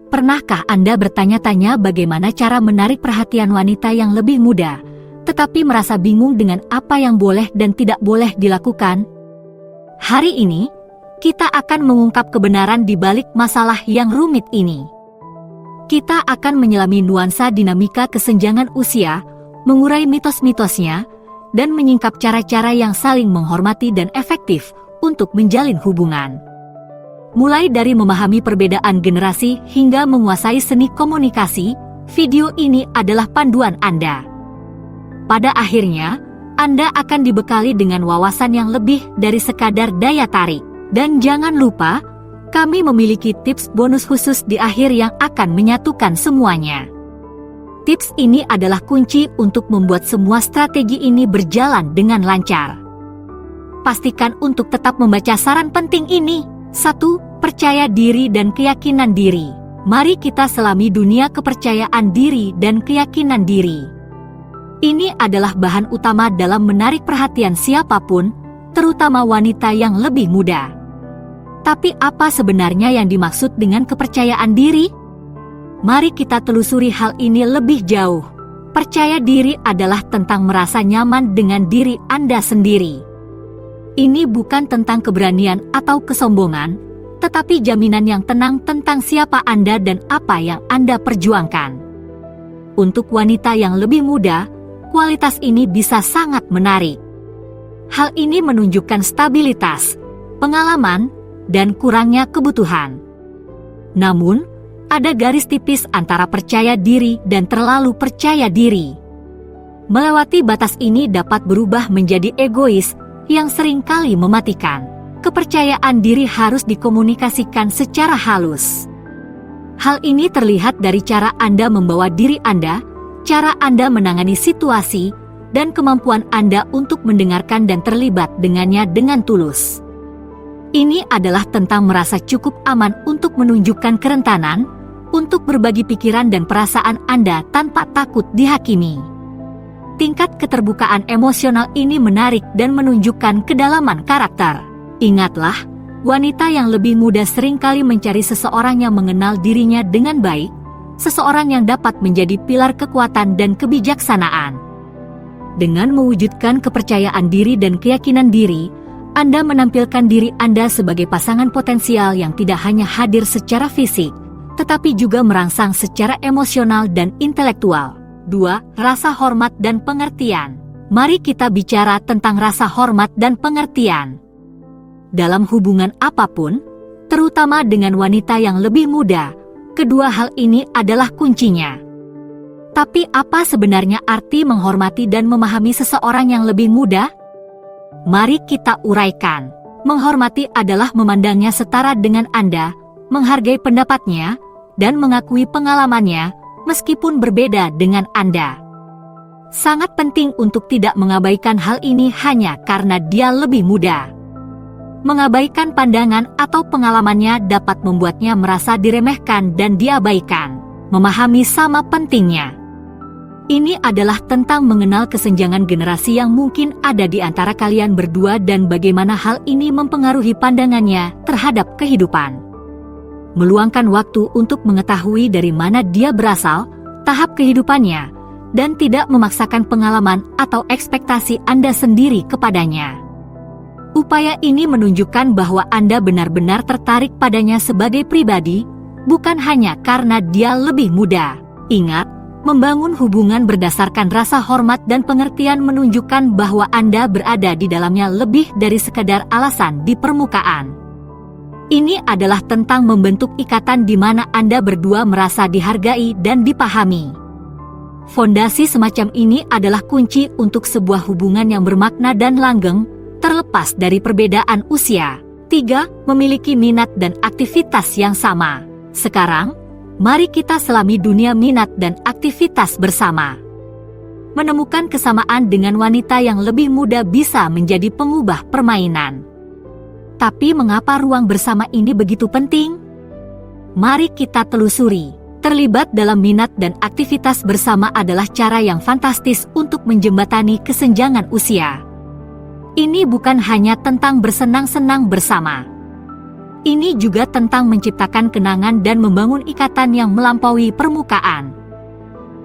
Pernahkah Anda bertanya-tanya bagaimana cara menarik perhatian wanita yang lebih muda, tetapi merasa bingung dengan apa yang boleh dan tidak boleh dilakukan? Hari ini, kita akan mengungkap kebenaran di balik masalah yang rumit ini. Kita akan menyelami nuansa dinamika kesenjangan usia, mengurai mitos-mitosnya, dan menyingkap cara-cara yang saling menghormati dan efektif untuk menjalin hubungan. Mulai dari memahami perbedaan generasi hingga menguasai seni komunikasi, video ini adalah panduan Anda. Pada akhirnya, Anda akan dibekali dengan wawasan yang lebih dari sekadar daya tarik. Dan jangan lupa, kami memiliki tips bonus khusus di akhir yang akan menyatukan semuanya. Tips ini adalah kunci untuk membuat semua strategi ini berjalan dengan lancar. Pastikan untuk tetap membaca saran penting ini. 1. Percaya diri dan keyakinan diri. Mari kita selami dunia kepercayaan diri dan keyakinan diri. Ini adalah bahan utama dalam menarik perhatian siapapun, terutama wanita yang lebih muda. Tapi apa sebenarnya yang dimaksud dengan kepercayaan diri? Mari kita telusuri hal ini lebih jauh. Percaya diri adalah tentang merasa nyaman dengan diri Anda sendiri. Ini bukan tentang keberanian atau kesombongan, tetapi jaminan yang tenang tentang siapa Anda dan apa yang Anda perjuangkan. Untuk wanita yang lebih muda, kualitas ini bisa sangat menarik. Hal ini menunjukkan stabilitas, pengalaman, dan kurangnya kebutuhan. Namun, ada garis tipis antara percaya diri dan terlalu percaya diri. Melewati batas ini dapat berubah menjadi egois yang seringkali mematikan. Kepercayaan diri harus dikomunikasikan secara halus. Hal ini terlihat dari cara Anda membawa diri Anda, cara Anda menangani situasi, dan kemampuan Anda untuk mendengarkan dan terlibat dengannya dengan tulus. Ini adalah tentang merasa cukup aman untuk menunjukkan kerentanan, untuk berbagi pikiran dan perasaan Anda tanpa takut dihakimi. Tingkat keterbukaan emosional ini menarik dan menunjukkan kedalaman karakter. Ingatlah, wanita yang lebih muda seringkali mencari seseorang yang mengenal dirinya dengan baik, seseorang yang dapat menjadi pilar kekuatan dan kebijaksanaan. Dengan mewujudkan kepercayaan diri dan keyakinan diri, Anda menampilkan diri Anda sebagai pasangan potensial yang tidak hanya hadir secara fisik, tetapi juga merangsang secara emosional dan intelektual. 2. Rasa hormat dan pengertian. Mari kita bicara tentang rasa hormat dan pengertian. Dalam hubungan apapun, terutama dengan wanita yang lebih muda, kedua hal ini adalah kuncinya. Tapi apa sebenarnya arti menghormati dan memahami seseorang yang lebih muda? Mari kita uraikan. Menghormati adalah memandangnya setara dengan Anda, menghargai pendapatnya, dan mengakui pengalamannya, meskipun berbeda dengan Anda. Sangat penting untuk tidak mengabaikan hal ini hanya karena dia lebih muda. Mengabaikan pandangan atau pengalamannya dapat membuatnya merasa diremehkan dan diabaikan. Memahami sama pentingnya. Ini adalah tentang mengenal kesenjangan generasi yang mungkin ada di antara kalian berdua dan bagaimana hal ini mempengaruhi pandangannya terhadap kehidupan. Meluangkan waktu untuk mengetahui dari mana dia berasal, tahap kehidupannya, dan tidak memaksakan pengalaman atau ekspektasi Anda sendiri kepadanya. Upaya ini menunjukkan bahwa Anda benar-benar tertarik padanya sebagai pribadi, bukan hanya karena dia lebih muda. Ingat, membangun hubungan berdasarkan rasa hormat dan pengertian menunjukkan bahwa Anda berada di dalamnya lebih dari sekadar alasan di permukaan. Ini adalah tentang membentuk ikatan di mana Anda berdua merasa dihargai dan dipahami. Fondasi semacam ini adalah kunci untuk sebuah hubungan yang bermakna dan langgeng, terlepas dari perbedaan usia. 3. Memiliki minat dan aktivitas yang sama. Sekarang, mari kita selami dunia minat dan aktivitas bersama. Menemukan kesamaan dengan wanita yang lebih muda bisa menjadi pengubah permainan. Tapi mengapa ruang bersama ini begitu penting? Mari kita telusuri. Terlibat dalam minat dan aktivitas bersama adalah cara yang fantastis untuk menjembatani kesenjangan usia. Ini bukan hanya tentang bersenang-senang bersama. Ini juga tentang menciptakan kenangan dan membangun ikatan yang melampaui permukaan.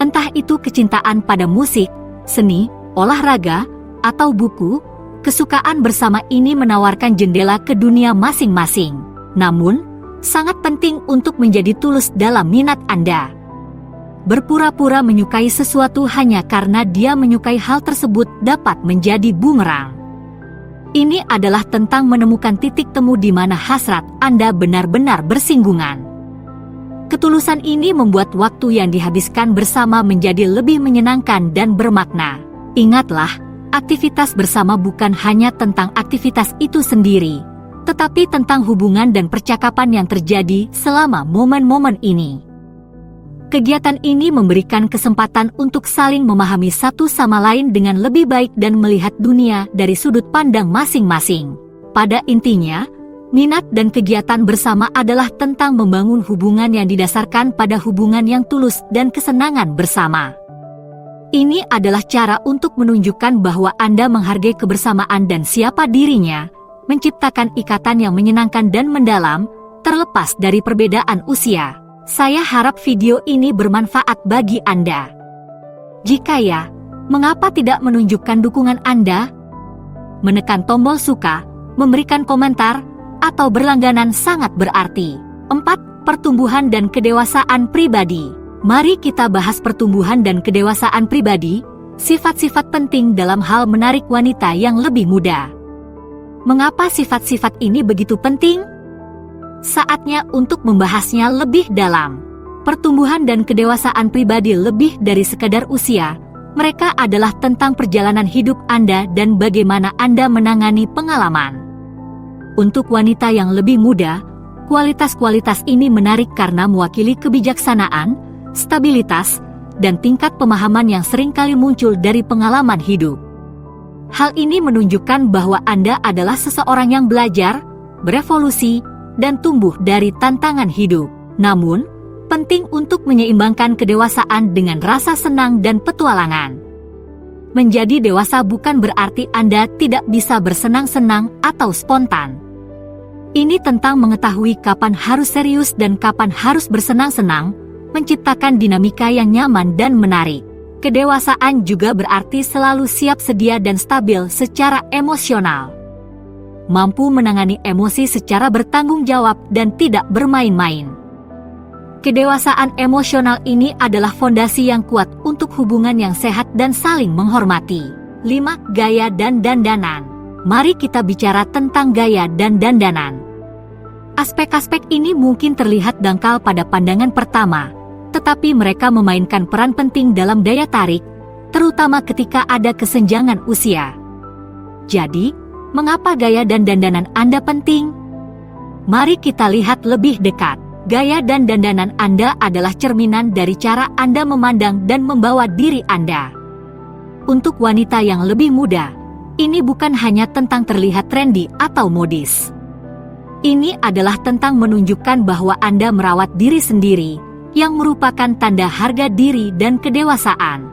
Entah itu kecintaan pada musik, seni, olahraga, atau buku, kesukaan bersama ini menawarkan jendela ke dunia masing-masing. Namun, sangat penting untuk menjadi tulus dalam minat Anda. Berpura-pura menyukai sesuatu hanya karena dia menyukai hal tersebut dapat menjadi bumerang. Ini adalah tentang menemukan titik temu di mana hasrat Anda benar-benar bersinggungan. Ketulusan ini membuat waktu yang dihabiskan bersama menjadi lebih menyenangkan dan bermakna. Ingatlah, aktivitas bersama bukan hanya tentang aktivitas itu sendiri, tetapi tentang hubungan dan percakapan yang terjadi selama momen-momen ini. Kegiatan ini memberikan kesempatan untuk saling memahami satu sama lain dengan lebih baik dan melihat dunia dari sudut pandang masing-masing. Pada intinya, minat dan kegiatan bersama adalah tentang membangun hubungan yang didasarkan pada hubungan yang tulus dan kesenangan bersama. Ini adalah cara untuk menunjukkan bahwa Anda menghargai kebersamaan dan siapa dirinya, menciptakan ikatan yang menyenangkan dan mendalam, terlepas dari perbedaan usia. Saya harap video ini bermanfaat bagi Anda. Jika ya, mengapa tidak menunjukkan dukungan Anda? Menekan tombol suka, memberikan komentar, atau berlangganan sangat berarti. 4. Pertumbuhan dan kedewasaan pribadi. Mari kita bahas pertumbuhan dan kedewasaan pribadi, sifat-sifat penting dalam hal menarik wanita yang lebih muda. Mengapa sifat-sifat ini begitu penting? Saatnya untuk membahasnya lebih dalam. Pertumbuhan dan kedewasaan pribadi lebih dari sekadar usia. Mereka adalah tentang perjalanan hidup Anda dan bagaimana Anda menangani pengalaman. Untuk wanita yang lebih muda, kualitas-kualitas ini menarik karena mewakili kebijaksanaan, stabilitas, dan tingkat pemahaman yang seringkali muncul dari pengalaman hidup. Hal ini menunjukkan bahwa Anda adalah seseorang yang belajar, berevolusi, dan tumbuh dari tantangan hidup. Namun, penting untuk menyeimbangkan kedewasaan dengan rasa senang dan petualangan. Menjadi dewasa bukan berarti Anda tidak bisa bersenang-senang atau spontan. Ini tentang mengetahui kapan harus serius dan kapan harus bersenang-senang, menciptakan dinamika yang nyaman dan menarik. Kedewasaan juga berarti selalu siap sedia dan stabil secara emosional. Mampu menangani emosi secara bertanggung jawab dan tidak bermain-main. Kedewasaan emosional ini adalah fondasi yang kuat untuk hubungan yang sehat dan saling menghormati. 5. Gaya dan dandanan. Mari kita bicara tentang gaya dan dandanan. Aspek-aspek ini mungkin terlihat dangkal pada pandangan pertama, tetapi mereka memainkan peran penting dalam daya tarik, terutama ketika ada kesenjangan usia. Jadi, mengapa gaya dan dandanan Anda penting? Mari kita lihat lebih dekat. Gaya dan dandanan Anda adalah cerminan dari cara Anda memandang dan membawa diri Anda. Untuk wanita yang lebih muda, ini bukan hanya tentang terlihat trendy atau modis. Ini adalah tentang menunjukkan bahwa Anda merawat diri sendiri, yang merupakan tanda harga diri dan kedewasaan.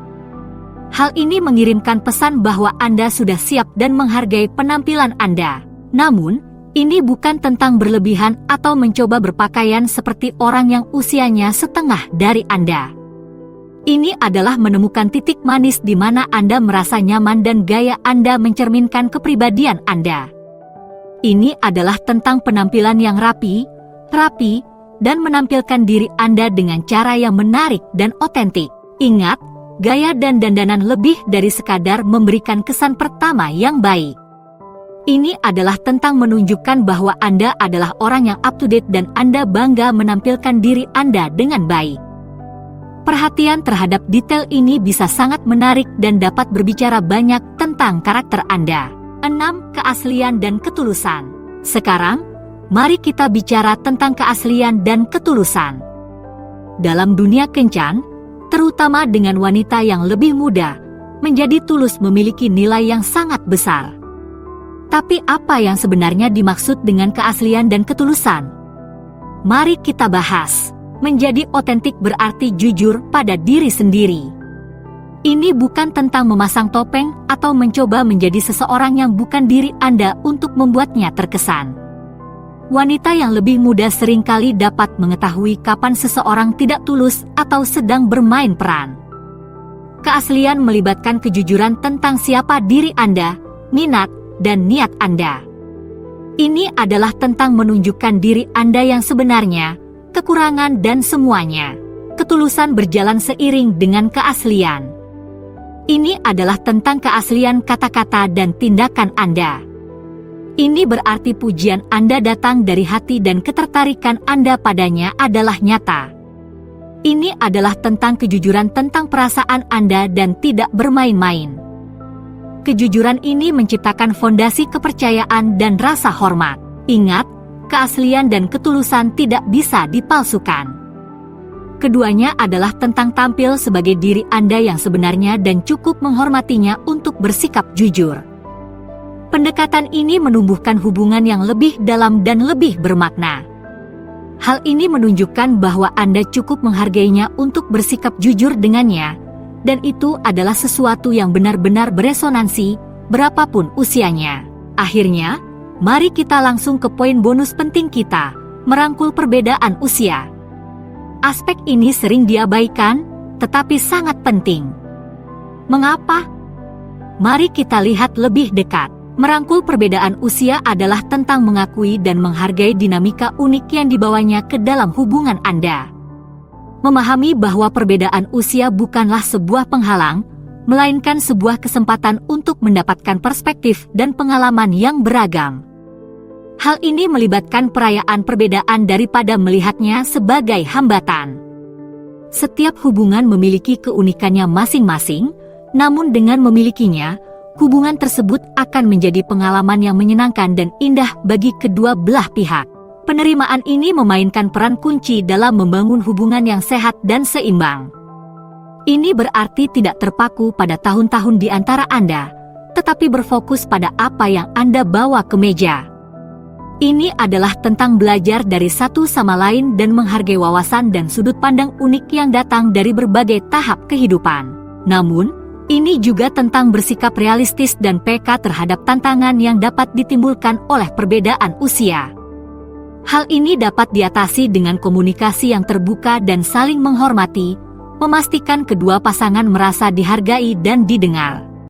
Hal ini mengirimkan pesan bahwa Anda sudah siap dan menghargai penampilan Anda. Namun, ini bukan tentang berlebihan atau mencoba berpakaian seperti orang yang usianya setengah dari Anda. Ini adalah menemukan titik manis di mana Anda merasa nyaman dan gaya Anda mencerminkan kepribadian Anda. Ini adalah tentang penampilan yang rapi, dan menampilkan diri Anda dengan cara yang menarik dan otentik. Ingat, gaya dan dandanan lebih dari sekadar memberikan kesan pertama yang baik. Ini adalah tentang menunjukkan bahwa Anda adalah orang yang up-to-date dan Anda bangga menampilkan diri Anda dengan baik. Perhatian terhadap detail ini bisa sangat menarik dan dapat berbicara banyak tentang karakter Anda. 6. Keaslian dan ketulusan. Sekarang, mari kita bicara tentang keaslian dan ketulusan. Dalam dunia kencan, terutama dengan wanita yang lebih muda, menjadi tulus memiliki nilai yang sangat besar. Tapi apa yang sebenarnya dimaksud dengan keaslian dan ketulusan? Mari kita bahas. Menjadi otentik berarti jujur pada diri sendiri. Ini bukan tentang memasang topeng atau mencoba menjadi seseorang yang bukan diri Anda untuk membuatnya terkesan. Wanita yang lebih muda seringkali dapat mengetahui kapan seseorang tidak tulus atau sedang bermain peran. Keaslian melibatkan kejujuran tentang siapa diri Anda, minat, dan niat Anda. Ini adalah tentang menunjukkan diri Anda yang sebenarnya, kekurangan dan semuanya. Ketulusan berjalan seiring dengan keaslian. Ini adalah tentang keaslian kata-kata dan tindakan Anda. Ini berarti pujian Anda datang dari hati dan ketertarikan Anda padanya adalah nyata. Ini adalah tentang kejujuran tentang perasaan Anda dan tidak bermain-main. Kejujuran ini menciptakan fondasi kepercayaan dan rasa hormat. Ingat, keaslian dan ketulusan tidak bisa dipalsukan. Keduanya adalah tentang tampil sebagai diri Anda yang sebenarnya dan cukup menghormatinya untuk bersikap jujur. Pendekatan ini menumbuhkan hubungan yang lebih dalam dan lebih bermakna. Hal ini menunjukkan bahwa Anda cukup menghargainya untuk bersikap jujur dengannya, dan itu adalah sesuatu yang benar-benar beresonansi, berapapun usianya. Akhirnya, mari kita langsung ke poin bonus penting kita, merangkul perbedaan usia. Aspek ini sering diabaikan, tetapi sangat penting. Mengapa? Mari kita lihat lebih dekat. Merangkul perbedaan usia adalah tentang mengakui dan menghargai dinamika unik yang dibawanya ke dalam hubungan Anda. Memahami bahwa perbedaan usia bukanlah sebuah penghalang, melainkan sebuah kesempatan untuk mendapatkan perspektif dan pengalaman yang beragam. Hal ini melibatkan perayaan perbedaan daripada melihatnya sebagai hambatan. Setiap hubungan memiliki keunikannya masing-masing, namun dengan memilikinya, hubungan tersebut akan menjadi pengalaman yang menyenangkan dan indah bagi kedua belah pihak. Penerimaan ini memainkan peran kunci dalam membangun hubungan yang sehat dan seimbang. Ini berarti tidak terpaku pada tahun-tahun di antara Anda, tetapi berfokus pada apa yang Anda bawa ke meja. Ini adalah tentang belajar dari satu sama lain dan menghargai wawasan dan sudut pandang unik yang datang dari berbagai tahap kehidupan. Namun, ini juga tentang bersikap realistis dan peka terhadap tantangan yang dapat ditimbulkan oleh perbedaan usia. Hal ini dapat diatasi dengan komunikasi yang terbuka dan saling menghormati, memastikan kedua pasangan merasa dihargai dan didengar.